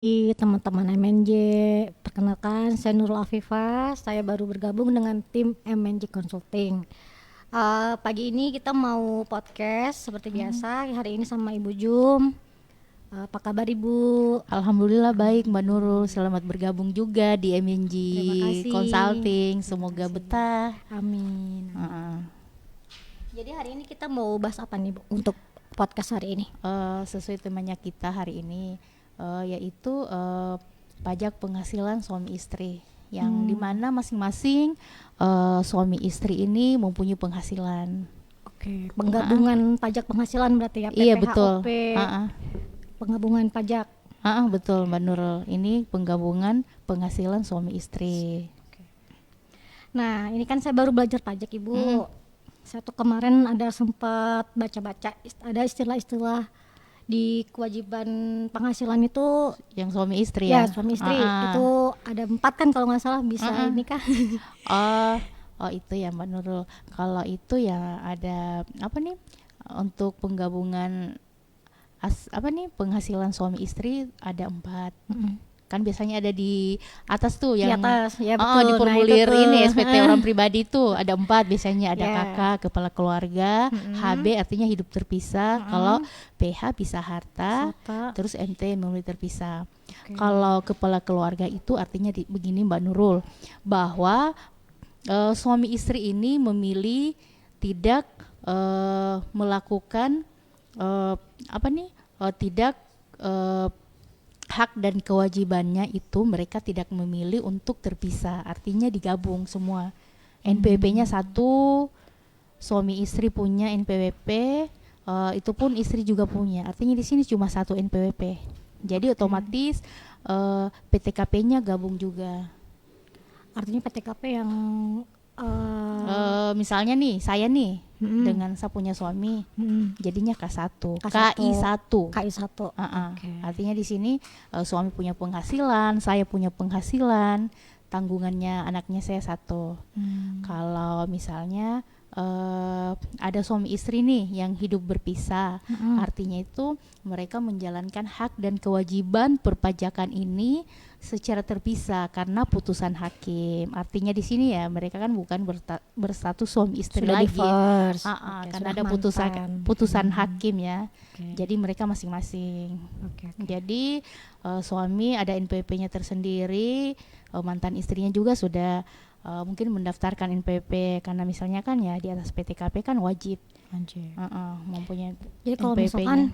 Teman-teman MNJ, perkenalkan saya Nurul Afifah. Saya baru bergabung dengan tim MNJ Consulting. Pagi ini kita mau podcast seperti biasa. Hari ini sama Ibu Jum. Apa kabar Ibu? Alhamdulillah baik Mbak Nurul, selamat bergabung juga di MNG Terima kasih. Consulting, Terima semoga kasih. betah. Amin. Jadi hari ini kita mau bahas apa nih Bu untuk podcast hari ini? Sesuai temanya kita hari ini yaitu pajak penghasilan suami istri yang dimana masing-masing suami istri ini mempunyai penghasilan. Oke, penggabungan pajak penghasilan berarti ya, Iya PPHOP, betul. penggabungan pajak. Betul Mbak Nurul, ini penggabungan penghasilan suami istri. Nah, ini kan saya baru belajar pajak Ibu. Saya tuh kemarin ada sempat baca-baca ada istilah-istilah di kewajiban penghasilan itu Yang suami istri ya ya. suami istri itu ada 4 kan kalau nggak salah bisa ini kah? Oh itu ya Mbak Nurul. Kalau itu ya ada apa nih untuk penggabungan penghasilan suami istri ada 4. Kan biasanya ada di atas tuh Di yang atas, ya di betul. formulir Nah, itu tuh. ini SPT orang pribadi tuh ada 4 biasanya ada Ya. kakak, kepala keluarga, HB artinya hidup terpisah, kalau PH pisah harta, Serta- terus MT memilih terpisah. Oke. Kalau kepala keluarga itu artinya begini Mbak Nurul, bahwa suami istri ini memilih tidak melakukan tidak hak dan kewajibannya itu mereka tidak memilih untuk terpisah, artinya digabung semua. NPWP-nya satu, suami istri punya NPWP, itu pun istri juga punya. Artinya di sini cuma satu NPWP. Jadi otomatis PTKP-nya gabung juga. Artinya PTKP yang Misalnya nih, saya nih dengan saya punya suami, jadinya K1, KI1. KI1. Artinya di sini suami punya penghasilan, saya punya penghasilan, tanggungannya anaknya saya satu. Kalau misalnya ada suami istri nih yang hidup berpisah, artinya itu mereka menjalankan hak dan kewajiban perpajakan ini secara terpisah karena putusan hakim. Artinya di sini ya mereka kan bukan berstatus suami istri Sudah lagi. divorce. Karena sudah ada mantan. putusan hakim ya. Oke. Jadi mereka masing-masing. Oke. Jadi suami ada NPWP-nya tersendiri, mantan istrinya juga sudah mungkin mendaftarkan NPWP karena misalnya kan ya di atas PTKP kan wajib mempunyai Jadi kalau NPWP-nya.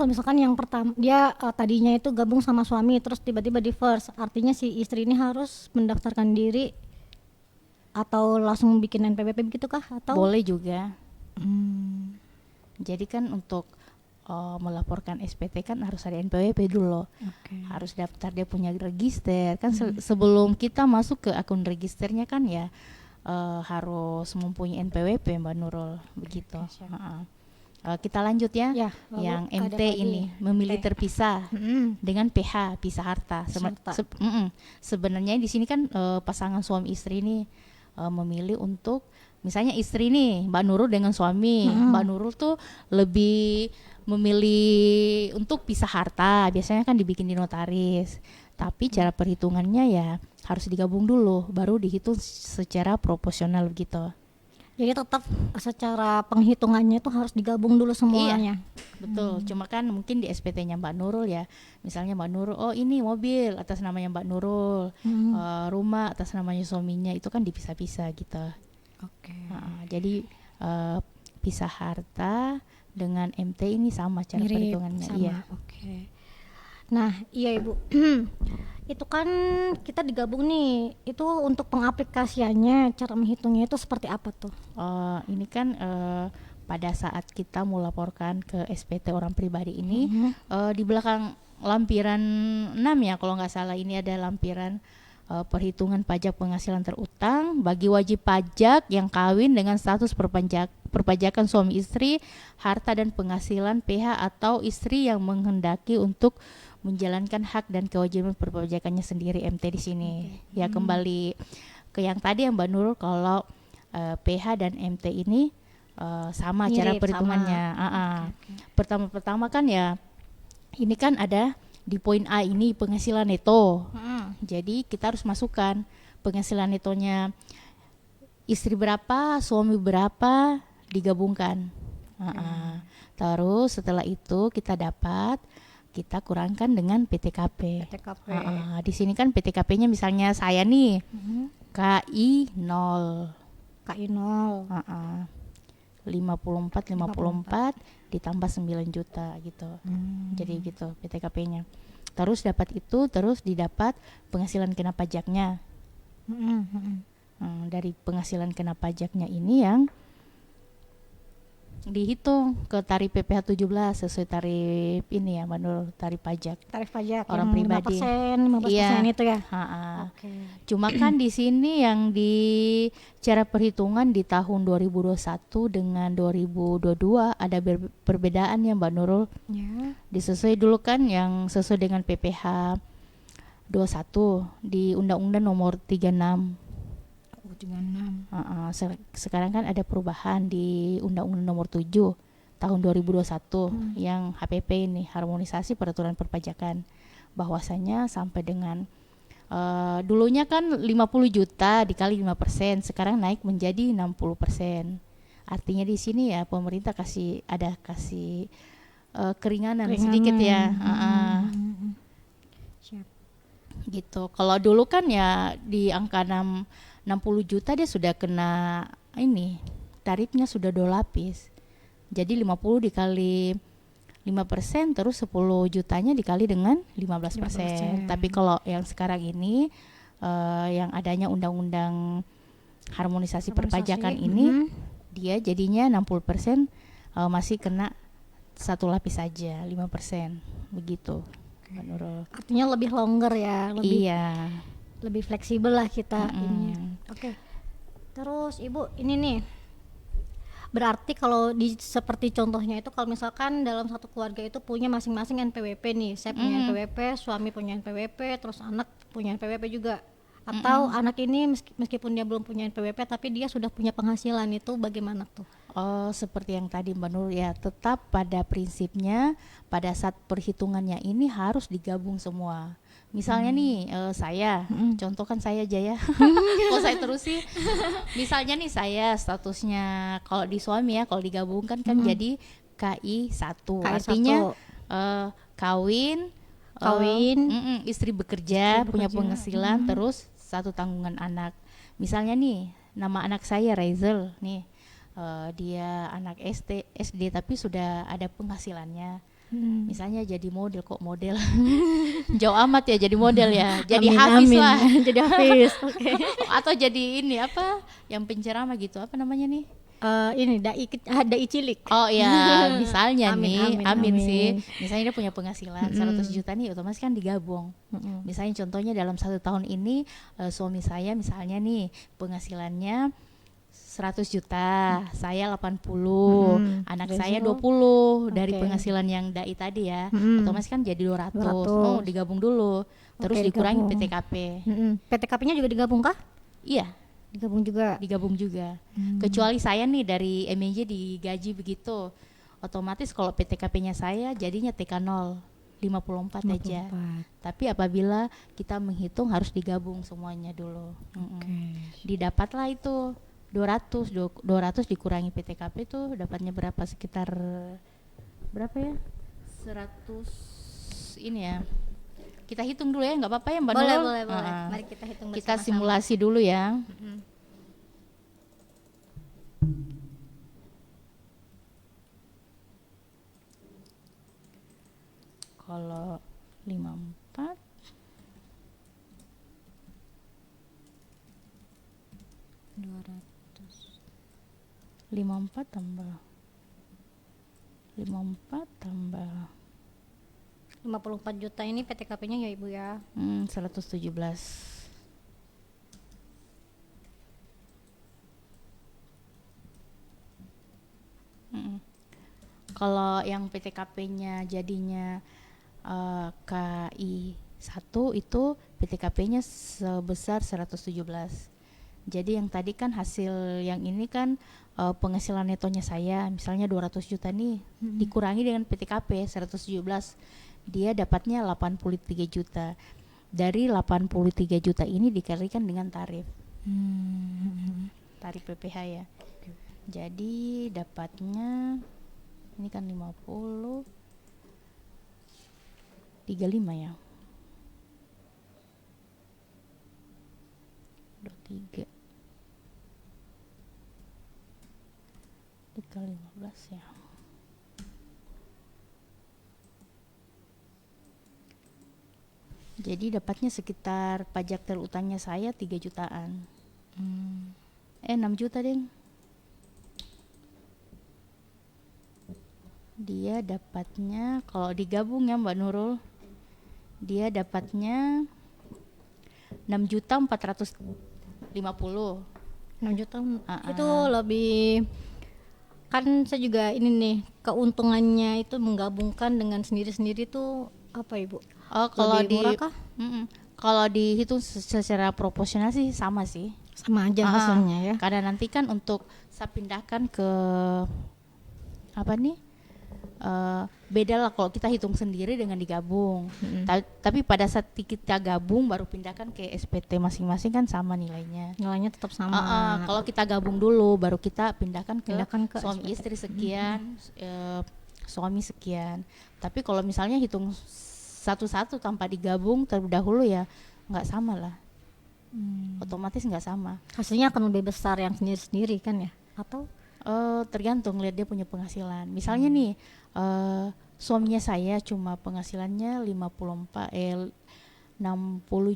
misalkan yang pertama dia tadinya itu gabung sama suami terus tiba-tiba divorce, artinya si istri ini harus mendaftarkan diri atau langsung bikin NPWP begitu kah atau Boleh juga. Jadi kan untuk melaporkan SPT kan harus ada NPWP dulu. Harus daftar dia punya register kan. Sebelum kita masuk ke akun registernya kan ya harus mempunyai NPWP Mbak Nurul begitu. Kita lanjut ya. lalu Yang ada MT lagi. ini memilih terpisah dengan PH pisah harta. Sebenarnya di sini kan pasangan suami istri ini memilih untuk misalnya istri nih Mbak Nurul dengan suami, Mbak Nurul tuh lebih memilih untuk pisah harta, biasanya kan dibikin di notaris. Tapi cara perhitungannya ya harus digabung dulu, baru dihitung secara proporsional gitu. Jadi tetap secara penghitungannya itu harus digabung dulu semuanya. Betul, cuma kan mungkin di SPT-nya Mbak Nurul ya, misalnya Mbak Nurul, oh ini mobil atas namanya Mbak Nurul, rumah atas namanya suaminya, itu kan dipisah-pisah gitu. Jadi pisah harta dengan MT ini sama cara Mirip, perhitungannya. sama. Iya. Nah, iya Ibu. Itu kan kita digabung nih. Itu untuk pengaplikasiannya, cara menghitungnya itu seperti apa tuh? Ini kan pada saat kita melaporkan ke SPT orang pribadi ini, di belakang lampiran 6 ya kalau nggak salah, ini ada lampiran perhitungan pajak penghasilan terutang bagi wajib pajak yang kawin dengan status perpajakan suami istri, harta dan penghasilan PH atau istri yang menghendaki untuk menjalankan hak dan kewajiban perpajakannya sendiri, MT di sini. Ya kembali ke yang tadi yang Mbak Nurul, kalau PH dan MT ini sama Mirip, cara sama. perhitungannya. Pertama-pertama kan ya ini kan ada di poin A ini penghasilan neto. Mm-mm. Jadi kita harus masukkan penghasilan netonya istri berapa, suami berapa, digabungkan. Terus setelah itu kita kurangkan dengan PTKP. PTKP. Di sini kan PTKP-nya misalnya saya nih KI 0. KI 0. 54 ditambah 9 juta gitu. Jadi gitu PTKP-nya. Terus dapat itu, terus didapat penghasilan kena pajaknya. Dari penghasilan kena pajaknya ini yang dihitung ke tarif PPh 17 sesuai tarif ini ya, menurut tarif pajak. Tarif pajak Orang yang pribadi. 15% Iya. itu ya. Oke. Cuma kan di sini yang di cara perhitungan di tahun 2021 dengan 2022 ada perbedaan ya Mbak Nurul. Ya. Disesuai dulu kan yang sesuai dengan PPh 21 di Undang-Undang Nomor 36. 36. Sekarang kan ada perubahan di Undang-Undang Nomor 7 tahun 2021 yang HPP ini, harmonisasi peraturan perpajakan, bahwasanya sampai dengan dulunya kan 50 juta dikali 5%, sekarang naik menjadi 60%. Artinya di sini ya pemerintah kasih keringanan sedikit ya. Siap. Gitu. Kalau dulu kan ya di angka 60 juta dia sudah kena ini, tarifnya sudah 2 lapis. Jadi 50 dikali 5%, terus 10 jutanya dikali dengan 15%. Tapi kalau yang sekarang ini yang adanya undang-undang harmonisasi perpajakan ini, dia jadinya 60% masih kena 1 lapis saja, 5%. Begitu. Menurut. Artinya lebih longer ya, lebih fleksibel lah kita ininya. Oke. Terus Ibu ini nih, berarti kalau seperti contohnya itu kalau misalkan dalam satu keluarga itu punya masing-masing NPWP nih, saya punya NPWP, suami punya NPWP, terus anak punya NPWP juga, atau anak ini meskipun dia belum punya NPWP tapi dia sudah punya penghasilan, itu bagaimana tuh? Seperti yang tadi Mbak Nur ya, tetap pada prinsipnya pada saat perhitungannya ini harus digabung semua. Misalnya nih saya, contohkan saya aja ya. Kalau saya terus sih, misalnya nih saya statusnya kalau di suami ya, kalau digabungkan kan jadi KI 1. Artinya kawin, istri bekerja, punya penghasilan, terus 1 tanggungan anak. Misalnya nih, nama anak saya Raizel nih, dia anak SD tapi sudah ada penghasilannya. Misalnya jadi model jauh amat ya jadi model ya, jadi Hafiz lah. Jadi Hafiz. Okay. Atau jadi ini apa yang penceramah gitu, apa namanya nih, ini dai cilik. Oh ya, misalnya amin sih. Amin. Misalnya dia punya penghasilan 100 juta nih, otomatis kan digabung. Misalnya contohnya dalam 1 tahun ini suami saya misalnya nih penghasilannya 100 juta, saya 80, anak saya 20 dari penghasilan yang dai tadi ya, otomatis kan jadi 200. Oh, digabung dulu, terus dikurangi PTKP. PTKP-nya juga digabung kah? Iya, digabung juga. Kecuali saya nih dari MNJ digaji begitu, otomatis kalau PTKP-nya saya jadinya TK0 54 aja. Tapi apabila kita menghitung harus digabung semuanya dulu. Didapatlah itu 200 dikurangi PTKP itu dapatnya berapa, sekitar berapa ya, 100 ini ya, kita hitung dulu ya, nggak apa-apa ya Mbak Nurul? Boleh. Mari kita hitung bersama-sama. Kita simulasi dulu ya. Kalau 54 tambah 54 juta ini PTKP-nya ya Ibu ya. 117. Kalau yang PTKP-nya jadinya KI 1 itu PTKP-nya sebesar 117. Jadi yang tadi kan hasil yang ini kan penghasilan netonya saya misalnya 200 juta nih, dikurangi dengan PTKP 117, dia dapatnya 83 juta. Dari 83 juta ini dikalikan dengan tarif PPh ya. Jadi dapatnya ini kan 50 35 ya. 23 dikali 15 ya. Jadi dapatnya sekitar pajak terutangnya saya 3 jutaan. 6 juta deh. Dia dapatnya kalau digabung ya Mbak Nurul, dia dapatnya 6.450.000. 6 juta itu lebih, kan saya juga ini nih, keuntungannya itu menggabungkan dengan sendiri-sendiri tuh apa Ibu? Kalau Lebih murah kah? Kalau dihitung secara proporsional sih sama sih. Sama aja hasilnya ya. Karena nanti kan untuk saya pindahkan ke apa nih? Beda lah kalau kita hitung sendiri dengan digabung. Tapi pada saat kita gabung baru pindahkan ke SPT masing-masing kan sama nilainya. Nilainya tetap sama. Kalau kita gabung dulu baru kita pindahkan ke suami SPT. istri sekian, suami sekian. Tapi kalau misalnya hitung satu-satu tanpa digabung terlebih dahulu ya nggak sama lah. Otomatis nggak sama. Hasilnya akan lebih besar yang sendiri-sendiri kan ya? Atau tergantung lihat dia punya penghasilan. Misalnya nih suaminya saya cuma penghasilannya 60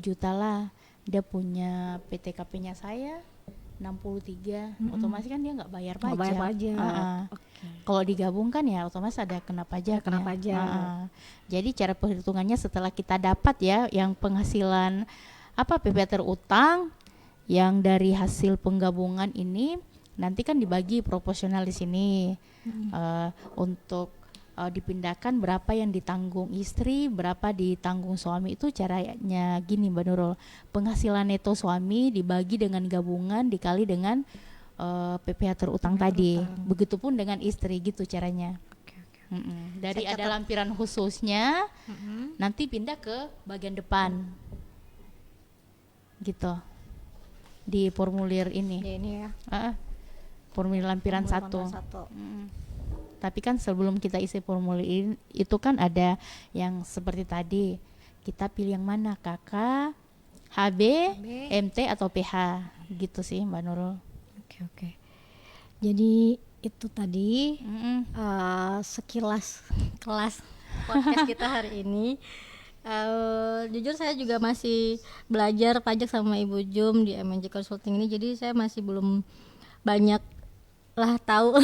juta lah. Dia punya PTKP-nya saya 63, otomatis kan dia nggak bayar pajak. bayar pajak. Kalau digabungkan ya otomatis ada kena pajak. Kena pajak. Jadi cara perhitungannya setelah kita dapat ya yang penghasilan PPh terutang yang dari hasil penggabungan ini nanti kan dibagi proporsional di sini. Untuk dipindahkan berapa yang ditanggung istri, berapa ditanggung suami, itu caranya gini Mbak Nurul. Penghasilan neto suami dibagi dengan gabungan dikali dengan PPh terutang tadi. Begitupun dengan istri gitu caranya. Dari ada lampiran khususnya nanti pindah ke bagian depan. Gitu. Di formulir ini. Ya, ini ya. Formulir lampiran 1. Tapi kan sebelum kita isi formulir itu kan ada yang seperti tadi. Kita pilih yang mana? KK, HB, MT atau PH. Gitu sih Mbak Nurul. Oke. Jadi itu tadi sekilas kelas podcast kita hari ini. Jujur saya juga masih belajar pajak sama Ibu Jum di MNJ Consulting ini. Jadi saya masih belum banyak lah tahu.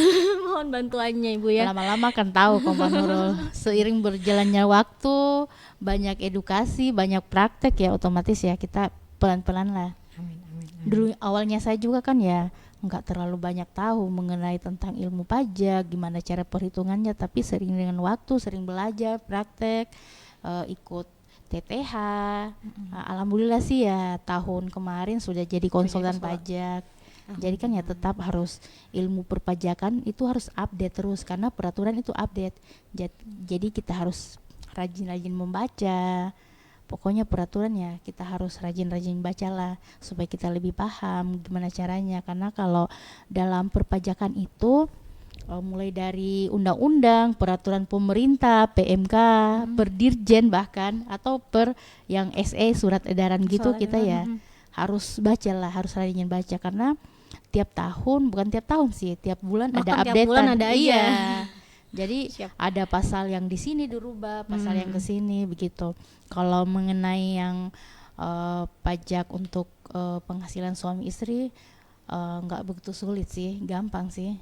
Mohon bantuannya Ibu ya. Lama-lama kan tahu kok Mbak Nurul. Seiring berjalannya waktu, banyak edukasi, banyak praktek ya, otomatis ya kita pelan-pelan lah. Amin. Dulu awalnya saya juga kan ya nggak terlalu banyak tahu mengenai tentang ilmu pajak, gimana cara perhitungannya, tapi sering dengan waktu, sering belajar, praktek, ikut TTH. Alhamdulillah sih ya tahun kemarin sudah jadi konsultan pajak. Jadi kan ya tetap harus ilmu perpajakan itu harus update terus karena peraturan itu update. Jadi kita harus rajin-rajin membaca. Pokoknya peraturan ya kita harus rajin-rajin baca lah supaya kita lebih paham gimana caranya. Karena kalau dalam perpajakan itu mulai dari undang-undang, peraturan pemerintah, PMK, per dirjen bahkan atau per yang SE surat edaran gitu kita ya harus baca lah, harus rajin baca karena tiap tahun, bukan tiap tahun sih, tiap bulan ada update. Tiap bulan ada Jadi ada pasal yang di sini dirubah, pasal yang ke sini begitu. Kalau mengenai yang pajak untuk penghasilan suami istri nggak begitu sulit sih, gampang sih.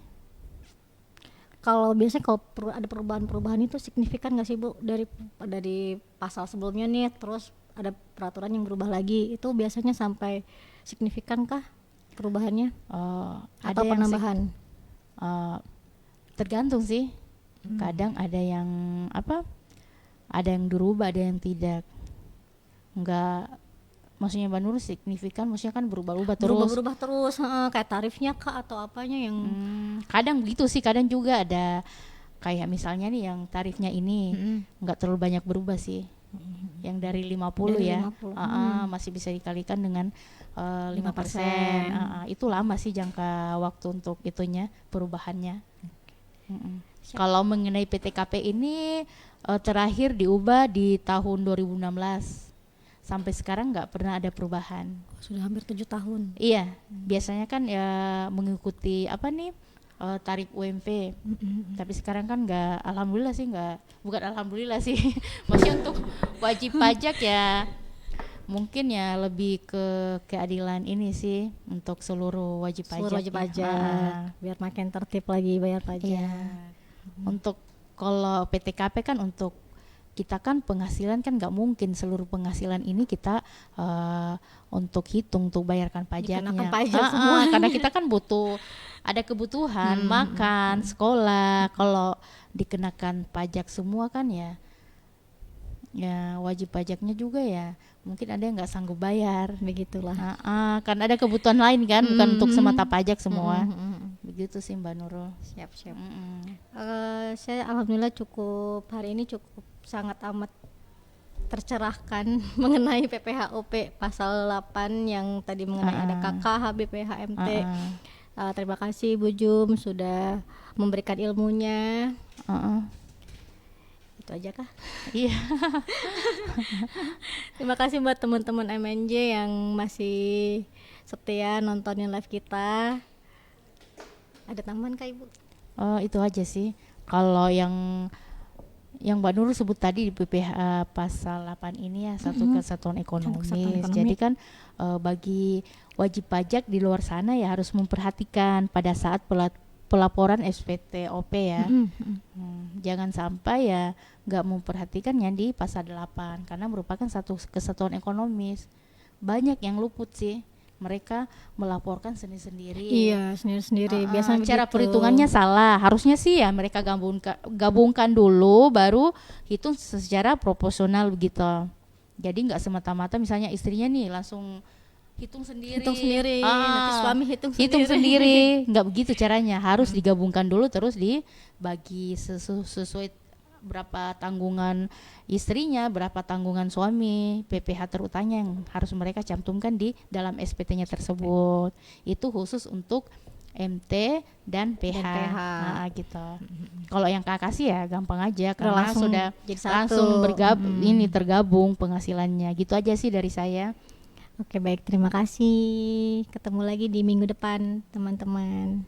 Kalau biasanya kalau ada perubahan-perubahan itu signifikan nggak sih Bu dari pasal sebelumnya nih terus ada peraturan yang berubah lagi, itu biasanya sampai signifikan kah perubahannya atau penambahan? Tergantung sih. Kadang ada yang ada yang dirubah, ada yang tidak. Enggak, maksudnya Mbak Nur signifikan, maksudnya kan berubah-ubah terus. Kayak tarifnya kah atau apanya yang kadang begitu sih, kadang juga ada kayak misalnya nih yang tarifnya ini nggak terlalu banyak berubah sih. Yang dari 50 Dari ya 50. masih bisa dikalikan dengan 5%. Itu lama sih jangka waktu untuk itunya perubahannya. Kalau mengenai PTKP ini terakhir diubah di tahun 2016. Sampai sekarang nggak pernah ada perubahan. Sudah hampir 7 tahun. Iya, biasanya kan ya mengikuti apa nih tarif UMP. Tapi sekarang kan nggak, alhamdulillah sih nggak, bukan alhamdulillah sih, maksudnya untuk wajib pajak ya mungkin ya lebih ke keadilan ini sih untuk seluruh wajib pajak. Seluruh wajib pajak, biar makin tertib lagi bayar pajak. Iya. Untuk kalau PTKP kan untuk kita kan penghasilan kan nggak mungkin seluruh penghasilan ini kita untuk hitung untuk bayarkan pajaknya. Dikenakan pajak semua. Karena kita kan butuh ada kebutuhan makan, sekolah. Kalau dikenakan pajak semua kan ya wajib pajaknya juga ya mungkin ada yang nggak sanggup bayar. Begitulah. Kan ada kebutuhan lain kan, bukan untuk semata pajak semua. Begitu sih Mbak Nurul. Siap. Saya alhamdulillah hari ini cukup sangat amat tercerahkan mengenai PPHOP pasal 8 yang tadi mengenai ada KK, HBP, HMT. Terima kasih Bu Jum sudah memberikan ilmunya. Itu aja kah? Iya. Terima kasih buat teman-teman MNJ yang masih setia nontonin live kita. Ada tambahan kah Ibu? Itu aja sih. Kalau yang Mbak Nurul sebut tadi di PPH pasal 8 ini ya satu kesatuan ekonomis. Jadi kan bagi wajib pajak di luar sana ya harus memperhatikan pada saat pelaporan SPT-OP ya. Jangan sampai ya nggak memperhatikan yang di pasal 8 karena merupakan satu kesatuan ekonomis. Banyak yang luput sih. Mereka melaporkan sendiri-sendiri. Iya, sendiri-sendiri. Biasanya cara begitu. perhitungannya salah. Harusnya sih ya mereka gabungkan dulu baru hitung secara proporsional begitu. Jadi nggak semata-mata misalnya istrinya nih langsung hitung sendiri. Nanti suami hitung sendiri. Nggak begitu caranya. Harus digabungkan dulu terus dibagi sesuai berapa tanggungan istrinya, berapa tanggungan suami, PPh terutama yang harus mereka cantumkan di dalam SPT-nya tersebut. Itu khusus untuk MT dan PH. Gitu. Kalau yang KK sih ya gampang aja karena langsung sudah jadi langsung satu. tergabung penghasilannya. Gitu aja sih dari saya. Oke, baik, terima kasih. Ketemu lagi di minggu depan, teman-teman.